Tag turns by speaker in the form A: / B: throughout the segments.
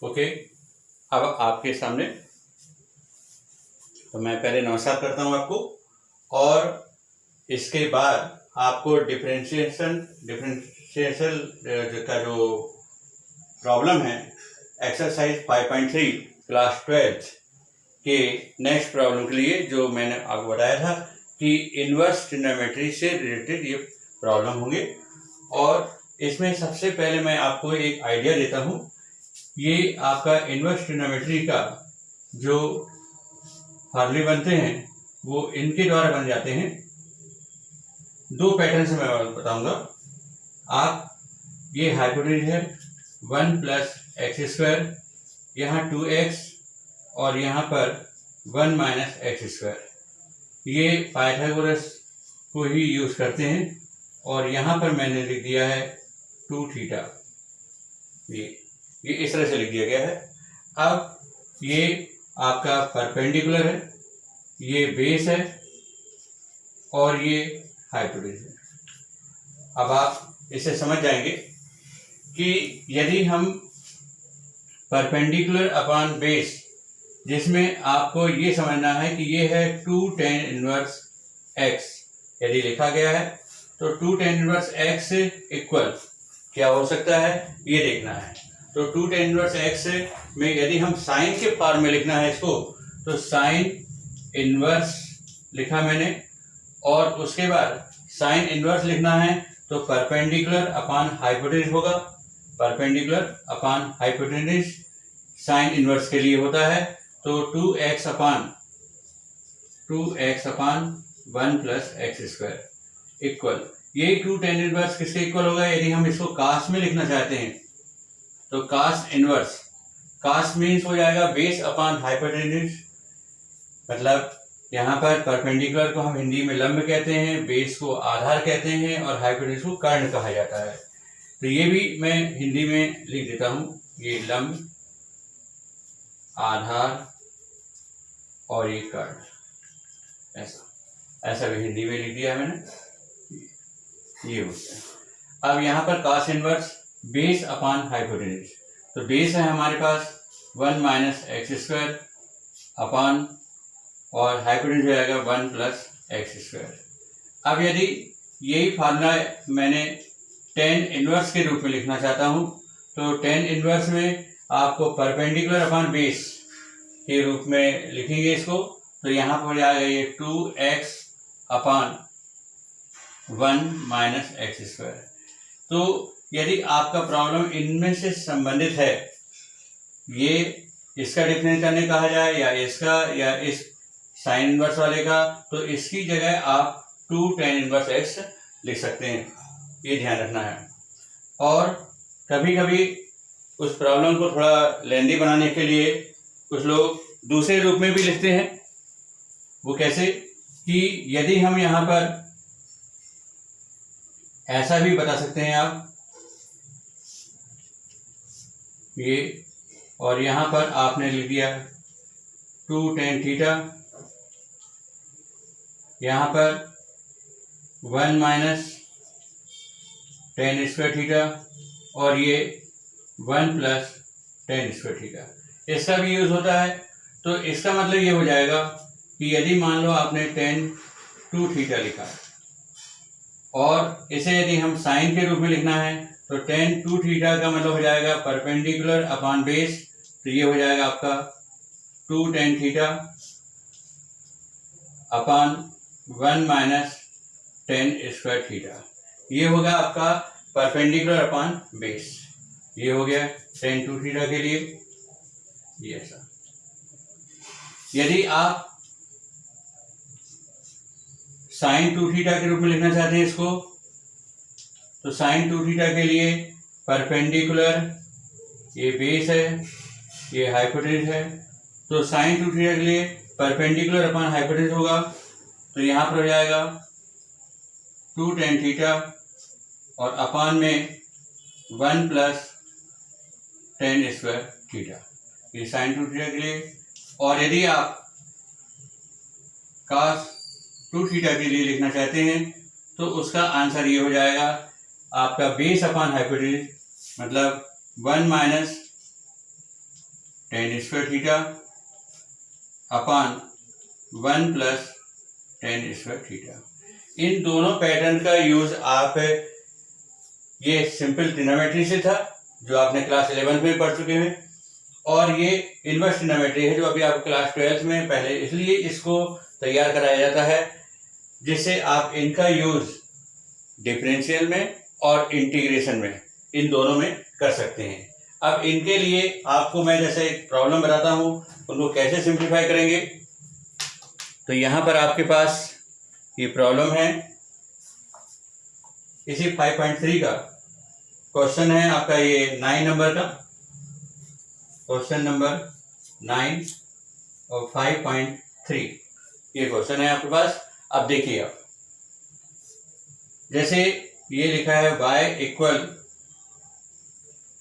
A: Okay, अब आपके सामने तो मैं पहले नमस्कार करता हूं आपको, और इसके बाद आपको डिफरेंशियल का जो प्रॉब्लम है एक्सरसाइज 5.3 क्लास 12 के नेक्स्ट प्रॉब्लम के लिए, जो मैंने आपको बताया था कि इनवर्स ट्रिग्नोमेट्री से रिलेटेड ये प्रॉब्लम होंगे। और इसमें सबसे पहले मैं आपको एक आइडिया देता हूं। ये आपका इनवर्स ट्रिग्नोमेट्री का जो फार्मूले बनते हैं वो इनके द्वारा बन जाते हैं। दो पैटर्न से मैं बताऊंगा। आप ये हाइपोटेन्यूज है 1 प्लस एक्स स्क्वायर, यहाँ 2x और यहाँ पर 1 माइनस एक्स स्क्वायर, ये पाइथागोरस को ही यूज करते हैं। और यहाँ पर मैंने लिख दिया है 2 थीटा, ये इस तरह से लिख दिया गया है। अब ये आपका परपेंडिकुलर है, ये बेस है और ये हाइपोटेन्यूज है। अब आप इसे समझ जाएंगे कि यदि हम परपेंडिकुलर अपॉन बेस, जिसमें आपको ये समझना है कि ये है 2 tan इनवर्स x, यदि लिखा गया है तो 2 tan इनवर्स x से इक्वल क्या हो सकता है ये देखना है। तो 2 tan इनवर्स x में यदि हम साइन के फॉर्म में लिखना है इसको, तो साइन इनवर्स लिखा मैंने, और उसके बाद साइन इनवर्स लिखना है तो परपेंडिकुलर अपॉन हाइपोटेन्यूज होगा। Perpendicular upon hypotenuse sine inverse के लिए होता है, तो 2x upon 1 plus x square equal, ये 2 tan इनवर्स किसके इक्वल होगा। यदि हम इसको कास में लिखना चाहते हैं तो कास इनवर्स, कास मीन्स हो जाएगा बेस अपॉन हाइपोटेन्यूज। मतलब यहाँ पर परपेंडिकुलर को हम हिंदी में लंब कहते हैं, बेस को आधार कहते हैं और हाइपोटेन्यूज को कर्ण कहा जाता है। तो ये भी मैं हिंदी में लिख देता हूँ, ये लंब, आधार और ये कर्ण, ऐसा भी हिंदी में लिख दिया मैंने, ये हो गया। अब यहाँ पर कास इनवर्स बेस अपॉन हाइपोटेन्यूज, तो बेस है हमारे पास 1 माइनस एक्स स्क्वायर अपॉन, और हाइपोटेन्यूज हो जाएगा 1 प्लस एक्स स्क्वायर। अब यदि यही फार्मूला मैंने tan इनवर्स के रूप में लिखना चाहता हूँ, तो tan इनवर्स में आपको परपेंडिकुलर अपॉन बेस के रूप में लिखेंगे इसको, तो यहाँ पर हो जाएगा ये 2x upon 1 minus x square. तो यदि आपका प्रॉब्लम इनमें से संबंधित है, ये इसका डिफरेंस करने कहा जाए या इसका या इस साइन इनवर्स वाले का, तो इसकी जगह आप 2 tan इनवर्स x लिख सकते हैं, ये ध्यान रखना है। और कभी कभी उस प्रॉब्लम को थोड़ा लेंदी बनाने के लिए कुछ लोग दूसरे रूप में भी लिखते हैं। वो कैसे कि यदि हम यहाँ पर ऐसा भी बता सकते हैं आप, ये, और यहाँ पर आपने लिख दिया 2 tan थीटा, यहाँ पर 1 माइनस tan स्क्वायर थीटा, और ये 1 प्लस tan स्क्वायर थीटा, इसका भी यूज होता है। तो इसका मतलब ये हो जाएगा कि यदि मान लो आपने tan 2 थीटा लिखा, और इसे यदि हम साइन के रूप में लिखना है तो tan 2 थीटा का मतलब हो जाएगा परपेंडिकुलर अपॉन बेस, तो ये हो जाएगा आपका 2 tan theta upon 1 minus tan square theta, ये होगा आपका परपेंडिकुलर अपॉन बेस। ये हो गया tan 2 थीटा के लिए, ये ऐसा। यदि आप साइन 2 थीटा के रूप में लिखना चाहते हैं इसको, तो साइन 2 थीटा के लिए परपेंडिकुलर, ये बेस है, ये हाइपोटेन्यूज है, तो साइन 2 थीटा के लिए परपेंडिकुलर अपॉन हाइपोटेन्यूज होगा, तो यहाँ पर हो जाएगा 2 tan थीटा और अपॉन में 1 प्लस tan स्क्वायर थीटा, ये साइन 2 थीटा के लिए। और यदि आप cos 2 थीटा के लिए लिखना चाहते हैं तो उसका आंसर ये हो जाएगा आपका बेस अपॉन हाइपोटेन्यूज, मतलब 1 minus tan square theta upon 1 plus tan square theta. इन दोनों पैटर्न का यूज आप ये सिंपल ट्रिग्नोमेट्री से था जो आपने क्लास 11 में पढ़ चुके हैं, और ये इनवर्स ट्रिग्नोमेट्री है जो अभी आप क्लास 12 में पहले, इसलिए इसको तैयार कराया जाता है जिससे आप इनका यूज डिफरेंशियल में और इंटीग्रेशन में, इन दोनों में कर सकते हैं। अब इनके लिए आपको मैं जैसे एक प्रॉब्लम बताता हूँ, उनको कैसे सिंप्लीफाई करेंगे। तो यहाँ पर आपके पास ये प्रॉब्लम है, इसी 5.3 का क्वेश्चन है आपका, ये 9 नंबर का क्वेश्चन नंबर 9 और 5.3 ये क्वेश्चन है आपके पास। अब देखिए, आप जैसे ये लिखा है y equal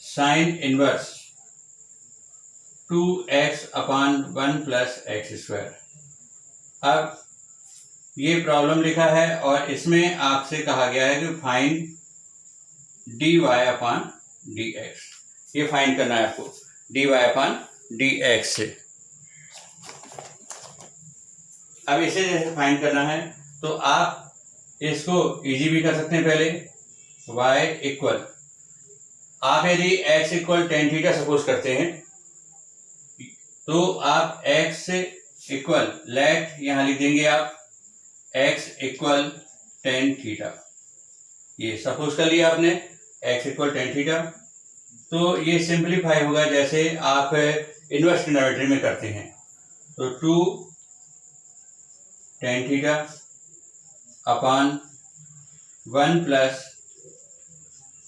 A: sine inverse 2x upon 1 plus x square. अब ये प्रॉब्लम लिखा है और इसमें आपसे कहा गया है कि फाइंड dy अपॉन dx, ये फाइंड करना है आपको dy अपॉन dx से। अब इसे जैसे फाइंड करना है तो आप इसको इजी भी कर सकते हैं। पहले y इक्वल, आप यदि x equal tan theta suppose करते हैं तो आप x इक्वल लेट यहां लिख देंगे आप x इक्वल टेन थीटा, ये सपोज कर लिया आपने x इक्वल टेन थीटा। तो ये सिंप्लीफाई होगा जैसे आप इनवर्स ट्रिग्नोमेट्री में करते हैं, तो 2 tan theta upon 1 plus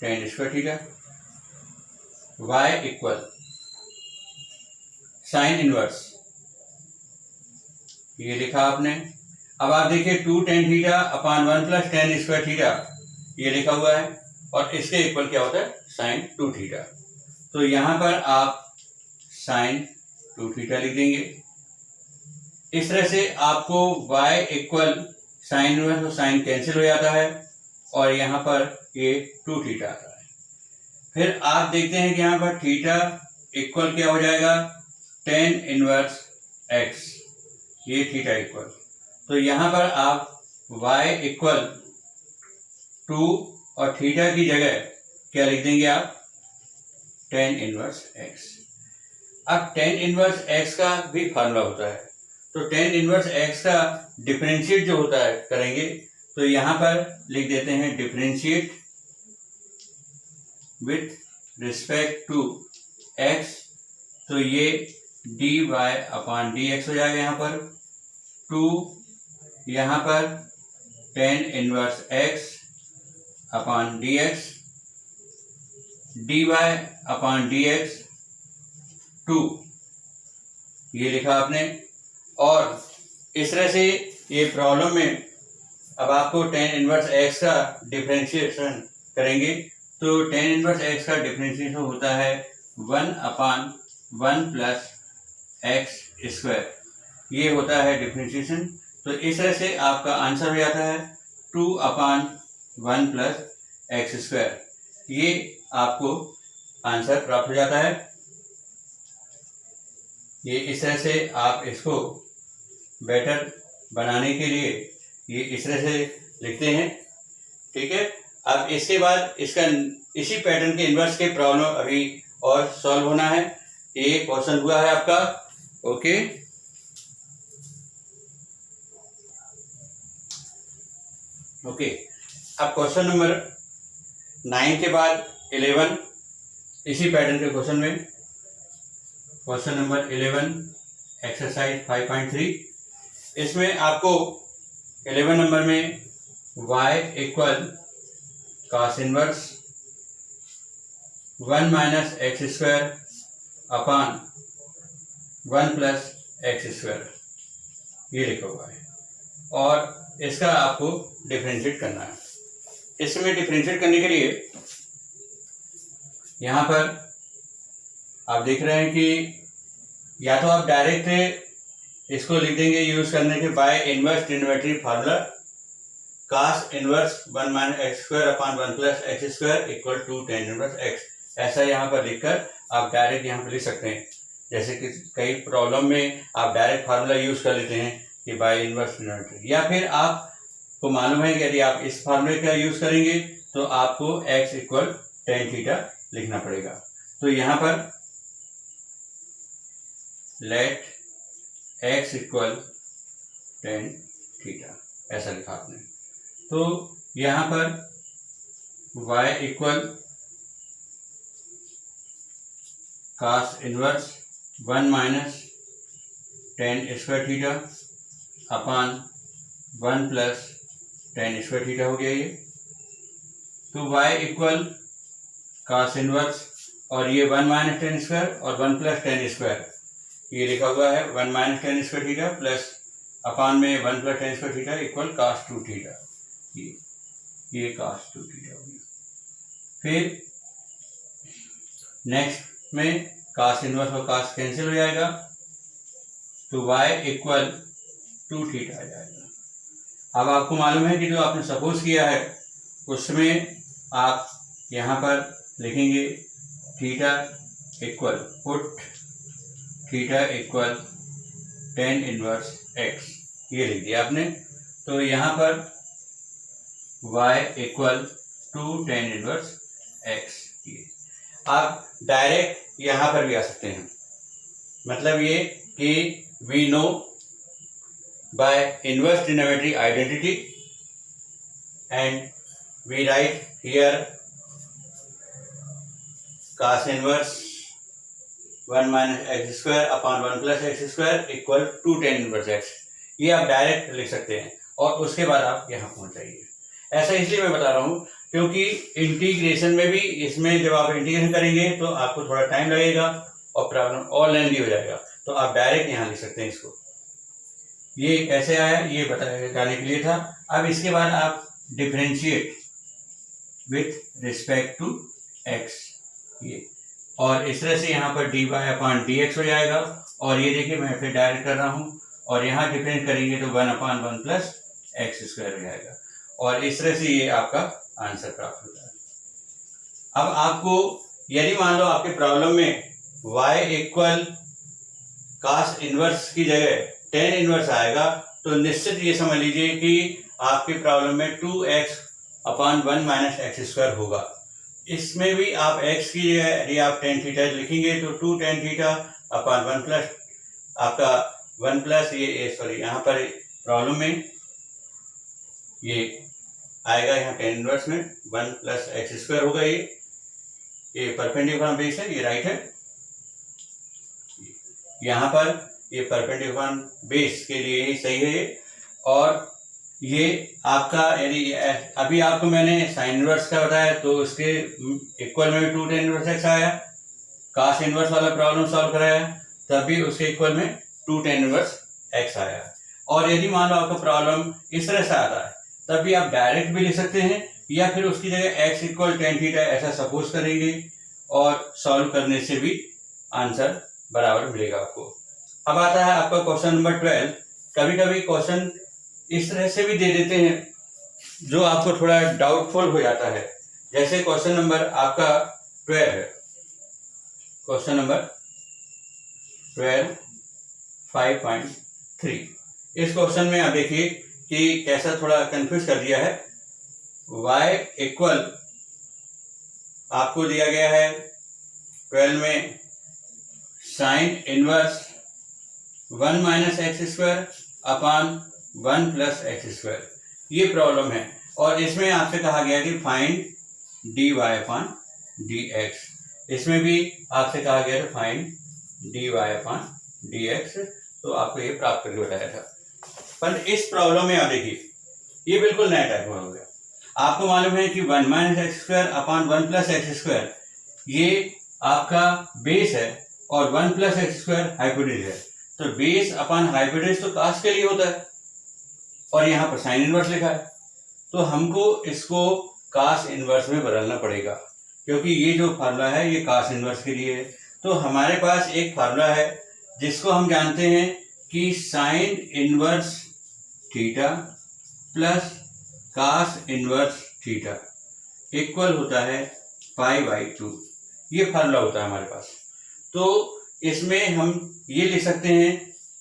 A: tan square theta, y equal sine inverse, ये लिखा आपने। अब आप देखिए 2 tan theta upon 1 plus tan square theta, ये लिखा हुआ है, और इसके इक्वल क्या होता है साइन 2 थीटा। तो यहां पर आप साइन 2 थीटा लिख देंगे। इस तरह से आपको y इक्वल साइन इनवर्स और साइन कैंसिल हो जाता है और यहाँ पर ये 2 थीटा आता है। फिर आप देखते हैं कि यहाँ पर थीटा इक्वल क्या हो जाएगा टेन इनवर्स x, ये थीटा इक्वल। तो यहाँ पर आप y इक्वल 2 और थीटा की जगह क्या लिख देंगे आप टेन इनवर्स x। अब टेन इनवर्स x का भी फार्मूला होता है, तो टेन इनवर्स x का डिफरेंशिएट जो होता है करेंगे, तो यहाँ पर लिख देते हैं differentiate with respect to x, तो ये dy अपॉन dx हो जाएगा। यहाँ पर 2 यहाँ पर ten inverse x upon dx, dy upon dx 2, ये लिखा आपने। और इस तरह से ये प्रॉब्लम में अब आपको टेन इनवर्स x का डिफरेंशिएशन करेंगे, तो टेन इनवर्स x का डिफरेंशिएशन होता है 1 अपॉन 1 प्लस एक्स स्क्वायर, ये होता है डिफरेंशिएशन। तो इस तरह से आपका आंसर हो जाता है 2 अपॉन 1 प्लस एक्स स्क्वायर, ये आपको आंसर प्राप्त हो जाता है। ये इस तरह से आप इसको बेटर बनाने के लिए ये इस तरह से लिखते हैं, ठीक है। अब इसके बाद इसका इसी पैटर्न के इन्वर्स के प्रॉब्लम अभी और सॉल्व होना है। ये क्वेश्चन हुआ है आपका, ओके। ओके, अब क्वेश्चन नंबर 9 के बाद 11 इसी पैटर्न के क्वेश्चन में, क्वेश्चन नंबर 11 एक्सरसाइज 5.3, इसमें आपको 11 नंबर में y equal cos inverse 1 minus x square upon 1 plus x square, ये लिखा हुआ है, और इसका आपको डिफरेंशिएट करना है। इसमें डिफरेंशिएट करने के लिए यहाँ पर आप देख रहे हैं कि या तो आप डायरेक्ट इसको लिख देंगे यूज करने के by inverse trigonometry formula, cos inverse 1 minus x square upon 1 plus x square equal to tan inverse x, ऐसा यहाँ पर लिखकर आप डायरेक्ट यहाँ पर लिख सकते हैं। जैसे कि कई प्रॉब्लम में आप डायरेक्ट फार्मूला यूज कर लेते हैं कि बाय इनवर्स ट्रिग्नोमेट्री, या फिर आपको मालूम है कि यदि आप इस फार्मूले का यूज करेंगे तो आपको x इक्वल टेन थीटा लिखना पड़ेगा। तो यहाँ पर let x equal tan theta ऐसा लिखा आपने। तो यहाँ पर y equal cos inverse 1 minus tan square theta upon 1 plus tan square theta हो गया ये। तो y इक्वल cos इनवर्स और ये 1 माइनस टेन स्क्वायर और 1 प्लस टेन स्क्वायर ये लिखा हुआ है 1 minus tan square theta plus upon में 1 plus tan square theta equal cos 2 theta, ये cos 2 थीटा हो गया। फिर नेक्स्ट में cos इनवर्स और cos कैंसिल हो जाएगा तो y इक्वल 2 थीटा आ जाएगा। अब आपको मालूम है कि जो आपने सपोज किया है उसमें आप यहाँ पर लिखेंगे theta equal put theta equal tan inverse x, ये लिख दिया आपने। तो यहाँ पर y equal 2 tan inverse x, ये आप डायरेक्ट यहाँ पर भी आ सकते हैं। मतलब ये कि we know by inverse trigonometry identity and we write here cos inverse 1 minus x square upon 1 plus x square equal 2 tan inverse x, ये आप डायरेक्ट लिख सकते हैं और उसके बाद आप यहाँ पहुँच जाइए। ऐसा इसलिए मैं बता रहा हूँ क्योंकि इंटीग्रेशन में भी इसमें जब आप इंटीग्रेशन करेंगे तो आपको थोड़ा टाइम लगेगा और प्रॉब्लम और लेंथी हो जाएगा। तो आप डायरेक्ट यहाँ लिख सकते हैं इसको। ये कैसे आया ये बताने के लिए था। अब इसके बाद आप differentiate with respect to x, ये और इस तरह से यहाँ पर dy अपॉन dx हो जाएगा। और ये देखिए मैं फिर डायरेक्ट कर रहा हूँ और यहाँ डिफरेंस करेंगे तो 1 अपॉन 1 प्लस एक्स स्क्वायर हो जाएगा और इस तरह से ये आपका आंसर प्राप्त होता है। अब आपको यदि मान लो आपके प्रॉब्लम में y इक्वल cos इनवर्स की जगह टेन इनवर्स आएगा तो निश्चित ये समझ लीजिए कि आपके प्रॉब्लम में 2x upon 1 minus x square होगा। इसमें भी आप x की जगह यदि आप टेन थीटा लिखेंगे तो 2 टेन थीटा अपॉन 1 प्लस आपका 1 प्लस ये सॉरी यहाँ पर प्रॉब्लम में ये आएगा यहाँ टेन इनवर्स में 1 प्लस एक्स स्क्वायर होगा। ये परपेंडिकुलर बेस है, ये राइट है। यहाँ पर ये परपेंडिकुलर बेस के लिए ही सही है ये। और ये आपका यदि अभी आपको मैंने साइन इनवर्स का बताया तो उसके इक्वल में भी 2 टेन इनवर्स एक्स आया। cos इनवर्स वाला प्रॉब्लम सॉल्व कराया तब भी उसके इक्वल में 2 टेन इनवर्स एक्स आया। और यदि मान लो आपका प्रॉब्लम इस तरह से आता है तब भी आप डायरेक्ट भी लिख सकते हैं या फिर उसकी जगह x इक्वल टेन थीटा ऐसा सपोज करेंगे और सॉल्व करने से भी आंसर बराबर मिलेगा आपको। अब आता है आपका क्वेश्चन नंबर 12। कभी कभी क्वेश्चन इस तरह से भी दे देते हैं जो आपको थोड़ा डाउटफुल हो जाता है। जैसे क्वेश्चन नंबर आपका 12 है, क्वेश्चन नंबर 12 5.3। इस क्वेश्चन में आप देखिए कि कैसा थोड़ा कंफ्यूज कर दिया है। y इक्वल आपको दिया गया है 12 में sine inverse 1 minus x square upon 1 plus x square, ये प्रॉब्लम है। और इसमें आपसे कहा गया कि फाइंड dy अपॉन dx, इसमें भी आपसे कहा गया था फाइंड dy अपॉन dx, तो आपको ये प्राप्त करके बताया था। पर इस प्रॉब्लम में आप देखिए ये बिल्कुल नया टाइप हो गया। आपको मालूम है कि 1 minus x square upon 1 plus x square ये आपका बेस है और 1 प्लस एक्स स्क्वायर हाइपोटेन्यूज है। तो बेस अपॉन हाइपोटेन्यूज तो कास के लिए होता है और यहाँ पर साइन इनवर्स लिखा है, तो हमको इसको कास इनवर्स में बदलना पड़ेगा क्योंकि ये जो फार्मूला है ये कास इनवर्स के लिए है। तो हमारे पास एक फार्मूला है जिसको हम जानते हैं कि sine inverse theta plus cos inverse theta equal होता है पाई बाई 2, ये फार्मूला होता है हमारे पास। तो इसमें हम ये लिख सकते हैं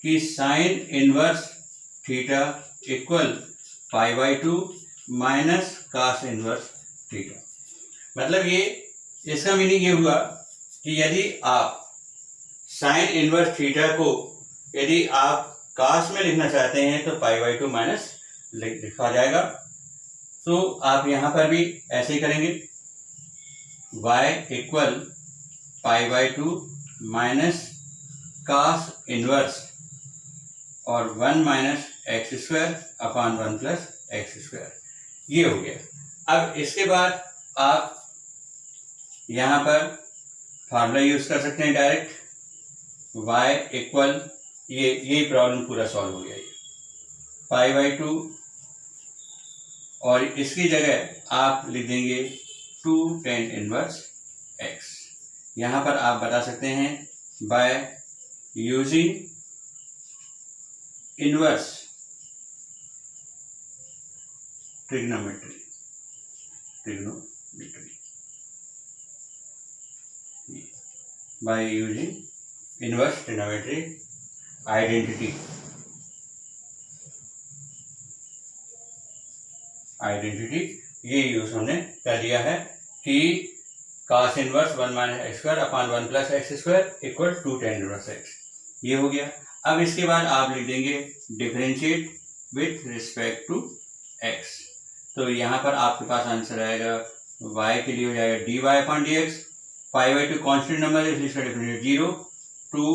A: कि sine inverse theta equal π/2 minus cos inverse theta. मतलब ये, इसका मीनिंग ये हुआ कि यदि आप साइन इनवर्स थीटा को यदि आप कास में लिखना चाहते हैं तो π/2 माइनस लिखा जाएगा। तो आप यहां पर भी ऐसे ही करेंगे, y equal π/2 minus cos inverse और 1 minus x square upon 1 plus x square, ये हो गया। अब इसके बाद आप यहाँ पर फार्मूला यूज कर सकते हैं डायरेक्ट, y इक्वल, ये प्रॉब्लम पूरा सॉल्व हो गया, ये π/2 और इसकी जगह आप लिख देंगे 2 tan इनवर्स x। यहाँ पर आप बता सकते हैं by using inverse trigonometry by using inverse trigonometry identity ये यूज हमने कर दिया है कि cos inverse 1 minus x square upon 1 plus x square equal 2 tan inverse x, ये हो गया। अब इसके बाद आप लिख देंगे differentiate with respect to x। तो यहाँ पर आपके पास आंसर आएगा, y के लिए हो जाएगा dy/dx, π/2 कांस्टेंट नंबर है इसलिए इसका डिफरेंशिएट 0, 2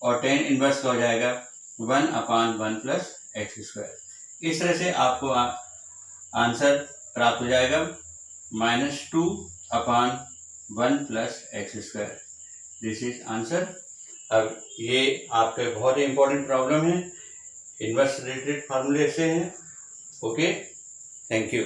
A: और tan इनवर्स का हो जाएगा 1 अपॉन 1 प्लस एक्स स्क्वायर। इस तरह से आपको आंसर प्राप्त हो जाएगा -2 upon 1 plus x square. This is answer. अब ये आपके बहुत ही इंपॉर्टेंट प्रॉब्लम है, इनवर्स रिलेटेड फार्मूले से है। Okay, thank you.